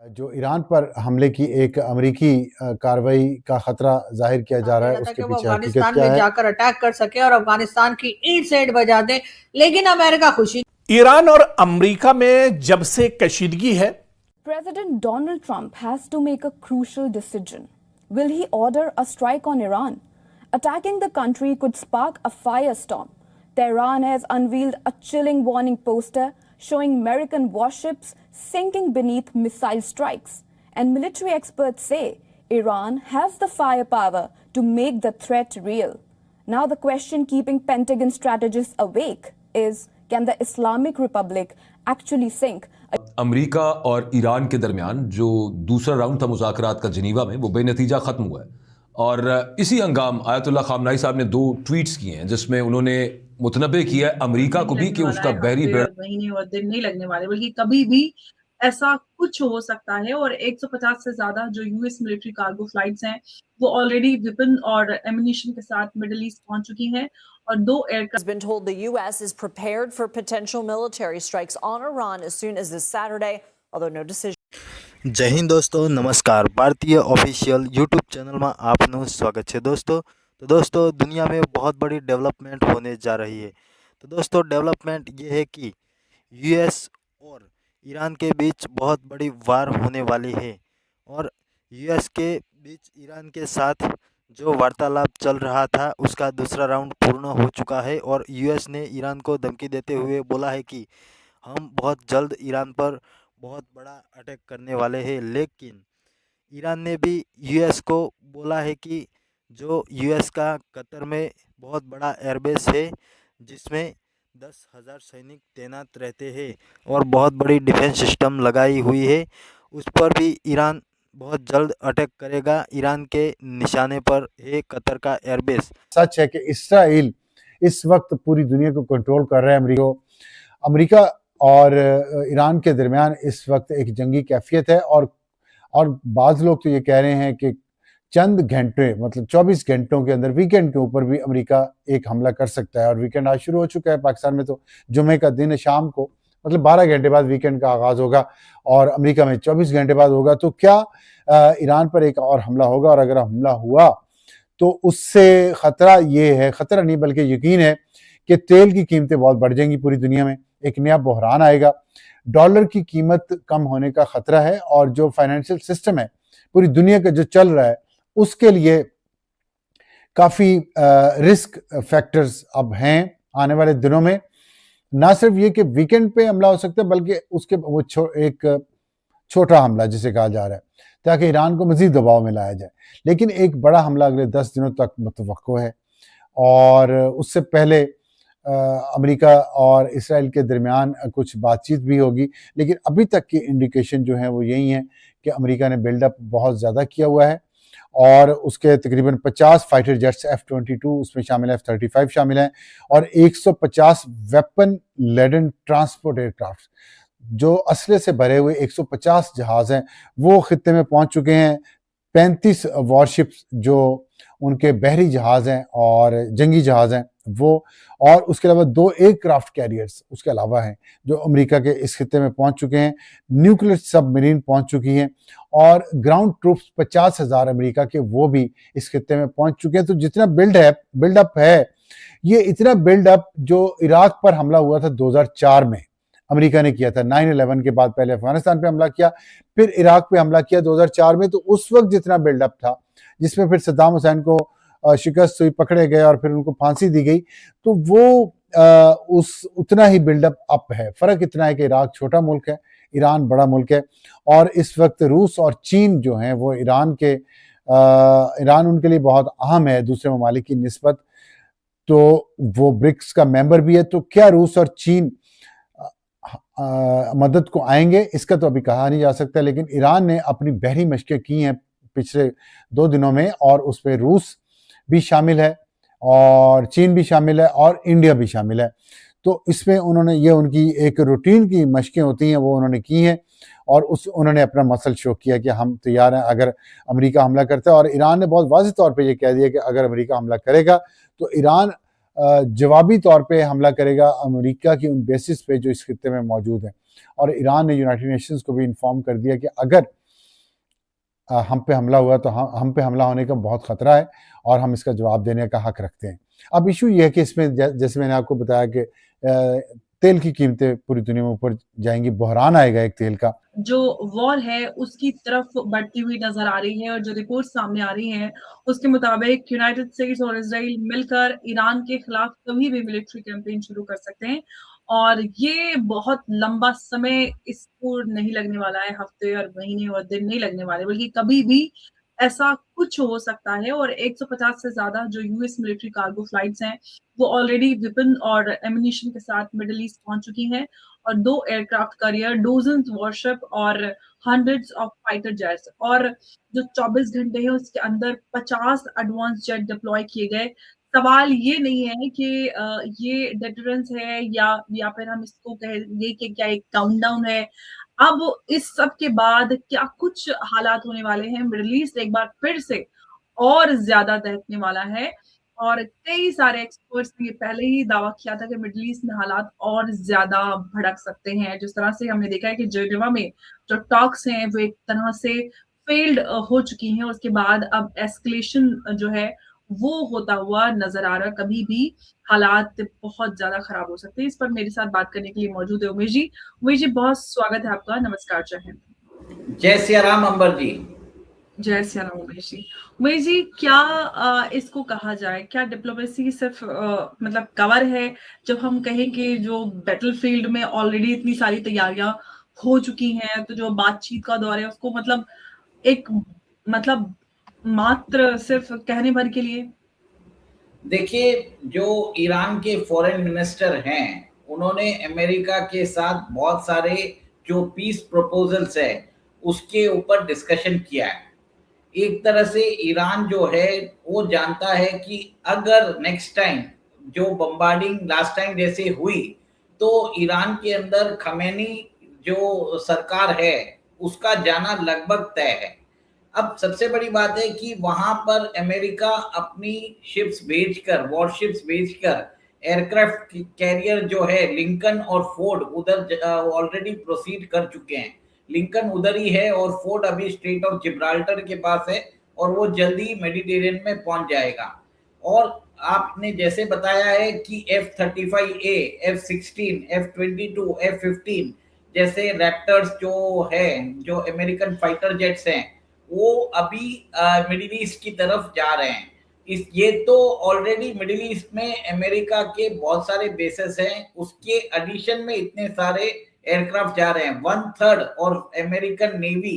जो ईरान पर हमले की एक अमेरिकी कार्रवाई का खतरा जाहिर किया जा मुझे रहा है, लगता है उसके कि वो पीछे हकीकत अफगानिस्तान क्या में है? जाकर अटैक कर सके और अफगानिस्तान की ईंट से ईंट बजा दे, लेकिन अमेरिका खुशी। ईरान और अमेरिका में जब से कशीदगी है, President Donald Trump has to make a crucial decision. Will he order a strike on Iran? Attacking the country could spark a firestorm. Tehran has unveiled a chilling warning poster showing American warships sinking beneath missile strikes. And military experts say Iran has the firepower to make the threat real. Now the question keeping Pentagon strategists awake is, can the Islamic Republic actually sink America और Iran के दरमियान जो दूसरा round था मुज़ाकरात का Geneva में, वो बेनतीजा ख़त्म हुआ है। और इसी हंगाम आयतुल्लाह खामनाई साहब ने 2 ट्वीट्स किए हैं जिसमें उन्होंने मुतनबे किया है अमेरिका को भी कि उसका बहरी महीने और दिन नहीं लगने वाले, बल्कि कभी भी ऐसा कुछ हो सकता है। और 150 से ज्यादा जो यूएस मिलिट्री कार्गो फ्लाइट्स हैं वो ऑलरेडी वेपन और एम्युनिशन के साथ मिडिल ईस्ट पहुंच चुकी हैं और 2 aircraft has been told the U.S. is prepared for potential military strikes on Iran as soon as this Saturday, although no decision. જય હિન્દ દોસ્તો, નમસ્કાર। ભારતીય ઓફિશિयल यूट्यूब ચેનલમાં આપનું સ્વાગત છે दोस्तों। तो दोस्तों, दुनिया में बहुत बड़ी डेवलपमेंट होने जा रही है। तो दोस्तों, डेवलपमेंट ये है कि यूएस और ईरान के बीच बहुत बड़ी वार होने वाली है और यूएस के बीच ईरान के साथ जो वार्तालाप चल रहा था उसका दूसरा राउंड पूर्ण हो चुका है और यूएस ने ईरान को धमकी देते हुए बोला है कि हम बहुत जल्द ईरान पर बहुत बड़ा अटैक करने वाले हैं। लेकिन ईरान ने भी यूएस को बोला है कि जो यूएस का कतर में बहुत बड़ा एयरबेस है जिसमें 10,000 सैनिक तैनात रहते हैं और बहुत बड़ी डिफेंस सिस्टम लगाई हुई है, उस पर भी ईरान बहुत जल्द अटैक करेगा। ईरान के निशाने पर है कतर का एयरबेस। सच है कि इसराइल इस वक्त पूरी दुनिया को कंट्रोल कर रहा है। अमेरिका और ईरान के दरमियान इस वक्त एक जंगी कैफियत है और बाज़ लोग तो ये कह रहे हैं कि चंद घंटे, मतलब 24 घंटों के अंदर वीकेंड के ऊपर भी अमेरिका एक हमला कर सकता है। और वीकेंड आज शुरू हो चुका है पाकिस्तान में, तो जुमे का दिन शाम को, मतलब 12 घंटे बाद वीकेंड का आगाज़ होगा और अमेरिका में 24 घंटे बाद होगा। तो क्या ईरान पर एक और हमला होगा? और अगर हमला हुआ तो उससे ख़तरा ये है, ख़तरा नहीं बल्कि यकीन है कि तेल की कीमतें बहुत बढ़ जाएंगी पूरी दुनिया में, एक नया बहरान आएगा, डॉलर की कीमत कम होने का खतरा है और जो फाइनेंशियल सिस्टम है पूरी दुनिया का जो चल रहा है उसके लिए काफ़ी रिस्क फैक्टर्स अब हैं आने वाले दिनों में। ना सिर्फ ये कि वीकेंड पे हमला हो सकता है बल्कि उसके वो एक छोटा हमला जिसे कहा जा रहा है ताकि ईरान को मज़ीद दबाव में लाया जाए, लेकिन एक बड़ा हमला अगले 10 दिनों तक मुतवक्को है। और उससे पहले अमेरिका और इसराइल के दरमियान कुछ बातचीत भी होगी, लेकिन अभी तक की इंडिकेशन जो है वो यही है कि अमेरिका ने बिल्डअप बहुत ज़्यादा किया हुआ है और उसके तकरीबन 50 फाइटर जेट्स F-22 उसमें शामिल है, F-35 शामिल हैं और 150 वेपन लेडन ट्रांसपोर्ट एयरक्राफ्ट जो असले से भरे हुए 150 जहाज़ हैं वो खित्ते में पहुंच चुके हैं। 35 वॉरशिप्स जो उनके बहरी जहाज़ हैं और जंगी जहाज़ हैं वो, और उसके अलावा 2 एयरक्राफ्ट कैरियर्स उसके अलावा हैं जो अमेरिका के इस खित्ते में पहुंच चुके हैं। न्यूक्लियर सबमरीन पहुंच चुकी हैं और ग्राउंड ट्रूप्स 50,000 अमेरिका के वो भी इस खित्ते में पहुंच चुके हैं। तो जितना बिल्डअप है ये इतना बिल्डअप जो इराक पर हमला हुआ था 2004 में अमेरिका ने किया था, 9/11 के बाद पहले अफगानिस्तान पे हमला किया, फिर इराक पे हमला किया 2004 में। तो उस वक्त जितना बिल्डअप था जिसमें फिर सद्दाम हुसैन को शिकस्त हुई, पकड़े गए और फिर उनको फांसी दी गई, तो वो उतना ही बिल्डअप अप है। फ़र्क इतना है कि इराक छोटा मुल्क है, ईरान बड़ा मुल्क है और इस वक्त रूस और चीन जो हैं वो ईरान उनके लिए बहुत अहम है दूसरे ममालिक की निस्बत, तो वो ब्रिक्स का मेंबर भी है। तो क्या रूस और चीन मदद को आएंगे इसका तो अभी कहा नहीं जा सकता, लेकिन ईरान ने अपनी बहरी मशकें की हैं पिछले 2 दिनों में और उस पर रूस भी शामिल है और चीन भी शामिल है और इंडिया भी शामिल है। तो इसमें उनकी एक रूटीन की मशकें होती हैं वो उन्होंने की हैं और उन्होंने अपना मसल शो किया कि हम तैयार हैं अगर अमेरिका हमला करता है। और ईरान ने बहुत वाज़ेह तौर पे ये कह दिया कि अगर अमेरिका हमला करेगा तो ईरान जवाबी तौर पे हमला करेगा अमेरिका की उन बेसिस पे जो इस खित्ते में मौजूद हैं। और ईरान ने यूनाइटेड नेशंस को भी इन्फॉर्म कर दिया कि अगर हम पे हमला हुआ तो हम पे हमला होने का बहुत खतरा है और हम इसका जवाब देने का हक रखते हैं। अब इशू ये है कि इसमें जैसे मैंने आपको बताया कि तेल की कीमतें पूरी दुनिया में ऊपर जाएंगी, बहरान आएगा एक तेल का। जो वॉर है उसकी तरफ बढ़ती हुई नजर आ रही है और जो रिपोर्ट सामने आ रही हैं उसके मुताबिक यूनाइटेड स्टेट्स और इजराइल मिलकर ईरान के खिलाफ कभी भी मिलिट्री कैंपेन शुरू कर सकते हैं और ये बहुत लंबा समय इसको नहीं लगने वाला है, हफ्ते और महीने और दिन नहीं लगने वाले, बल्कि कभी भी ऐसा कुछ हो सकता है। और 150 से ज्यादा जो यूएस मिलिट्री कार्गो फ्लाइट्स हैं वो ऑलरेडी वेपन और एमिनिशन के साथ मिडिल ईस्ट पहुंच चुकी हैं और 2 एयरक्राफ्ट कैरियर, डोजन्स वॉरशिप और हंड्रेड्स ऑफ फाइटर जेट्स, और जो 24 घंटे हैं उसके अंदर 50 एडवांस जेट डिप्लॉय किए गए। सवाल ये नहीं है कि ये डेटरेंस है या फिर हम इसको कहेंगे कि क्या एक काउंटडाउन है। अब इस सब के बाद क्या कुछ हालात होने वाले हैं, मिडिल ईस्ट एक बार फिर से और ज्यादा दहकने वाला है और कई सारे एक्सपर्ट्स ने पहले ही दावा किया था कि मिडिल ईस्ट में हालात और ज्यादा भड़क सकते हैं। जिस तरह से हमने देखा है कि जेनेवा में जो टॉक्स हैं वो एक तरह से फेल्ड हो चुकी हैं, उसके बाद अब एस्केलेशन जो है वो होता हुआ नजर आ रहा। कभी भी हालात बहुत ज्यादा खराब हो सकते हैं। इस पर मेरे साथ बात करने के लिए मौजूद है उमेश जी। उमेश जी, बहुत स्वागत है आपका। नमस्कार, जय हिंद। जय सिया राम अंबर जी। जय सिया राम उमेश जी। उमेश जी, क्या इसको कहा जाए, क्या डिप्लोमेसी सिर्फ मतलब कवर है जब हम कहें कि जो बैटलफील्ड में ऑलरेडी इतनी सारी तैयारियां हो चुकी हैं, तो जो बातचीत का दौर है उसको मतलब एक मतलब मात्र सिर्फ कहने भर के लिए? देखिए, जो ईरान के फॉरेन मिनिस्टर हैं उन्होंने अमेरिका के साथ बहुत सारे जो पीस प्रपोजल्स है उसके ऊपर डिस्कशन किया है। एक तरह से ईरान जो है वो जानता है कि अगर नेक्स्ट टाइम जो बम्बार्डिंग लास्ट टाइम जैसे हुई तो ईरान के अंदर खमेनी जो सरकार है उसका जाना लगभग तय है। अब सबसे बड़ी बात है कि वहां पर अमेरिका अपनी शिप्स भेजकर, वॉरशिप्स भेजकर, एयरक्राफ्ट कैरियर जो है लिंकन और फोर्ड उधर ऑलरेडी प्रोसीड कर चुके हैं। लिंकन उधर ही है और फोर्ड अभी स्ट्रेट ऑफ जिब्राल्टर के पास है और वो जल्दी मेडिटेरियन में पहुंच जाएगा। और आपने जैसे बताया है कि F-35A, F-16, F-22, F-15 जैसे रैप्टर्स जो है, जो अमेरिकन फाइटर जेट्स हैं, वो अभी मिडिल ईस्ट की तरफ जा रहे हैं। ये तो ऑलरेडी मिडिल ईस्ट में अमेरिका के बहुत सारे बेसेस हैं, उसके एडिशन में इतने सारे एयरक्राफ्ट जा रहे हैं। 1/3 और American navy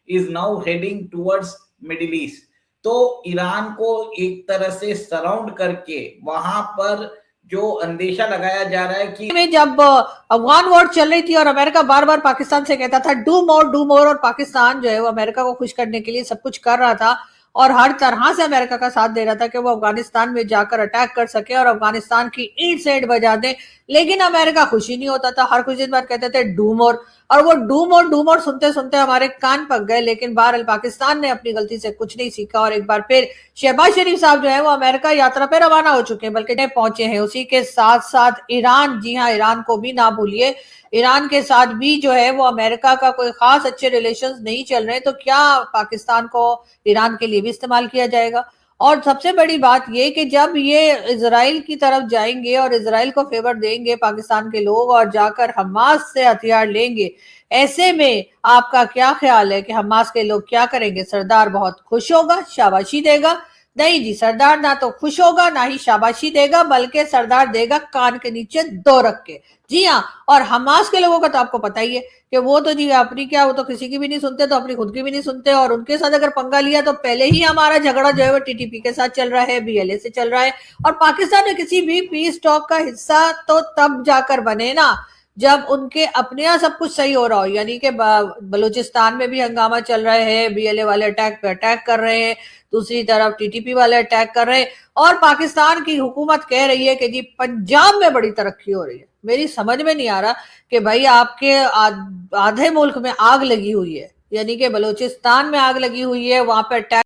is now heading towards middle east. तो ईरान को एक तरह से सराउंड करके वहां पर जो अंदेशा लगाया जा रहा है कि में जब अफगान वॉर चल रही थी और अमेरिका बार बार पाकिस्तान से कहता था डू मोर, और पाकिस्तान जो है वो अमेरिका को खुश करने के लिए सब कुछ कर रहा था और हर तरह से अमेरिका का साथ दे रहा था कि वो अफगानिस्तान में जाकर अटैक कर सके और अफगानिस्तान की ईंट से ईंट बजा दे, लेकिन अमेरिका खुश ही नहीं होता था। हर कुछ दिन बाद कहते थे डू मोर, और वो डू मोर सुनते सुनते हमारे कान पक गए। लेकिन बहरहाल पाकिस्तान ने अपनी गलती से कुछ नहीं सीखा और एक बार फिर शहबाज शरीफ साहब जो है वो अमेरिका यात्रा पे रवाना हो चुके हैं, बल्कि पहुंचे हैं। उसी के साथ साथ ईरान, जी हाँ, ईरान को भी ना भूलिए, ईरान के साथ भी जो है वो अमेरिका का कोई खास अच्छे रिलेशंस नहीं चल रहे, तो क्या पाकिस्तान को ईरान के लिए भी इस्तेमाल किया जाएगा? और सबसे बड़ी बात ये कि जब ये इजराइल की तरफ जाएंगे और इजराइल को फेवर देंगे पाकिस्तान के लोग और जाकर हमास से हथियार लेंगे, ऐसे में आपका क्या ख्याल है कि हमास के लोग क्या करेंगे? सरदार बहुत खुश होगा, शाबाशी देगा? नहीं जी, सरदार ना तो खुश होगा ना ही शाबाशी देगा, बल्कि सरदार देगा कान के नीचे 2 रख के। जी हाँ, और हमास के लोगों का तो आपको पता ही है कि वो तो जी अपनी क्या, वो तो किसी की भी नहीं सुनते, तो अपनी खुद की भी नहीं सुनते, और उनके साथ अगर पंगा लिया तो पहले ही हमारा झगड़ा जो है वो टीटीपी के साथ चल रहा है, BLA से चल रहा है। और पाकिस्तान में किसी भी पीस टॉक का हिस्सा तो तब जाकर बने ना जब उनके अपने यहाँ सब कुछ सही हो रहा हो, यानी कि बलूचिस्तान में भी हंगामा चल रहा है, BLA वाले अटैक पे अटैक कर रहे हैं, दूसरी तरफ TTP वाले अटैक कर रहे हैं, और पाकिस्तान की हुकूमत कह रही है कि जी पंजाब में बड़ी तरक्की हो रही है। मेरी समझ में नहीं आ रहा कि भाई आपके आधे मुल्क में आग लगी हुई है, यानी कि बलूचिस्तान में आग लगी हुई है, वहां पर अटैक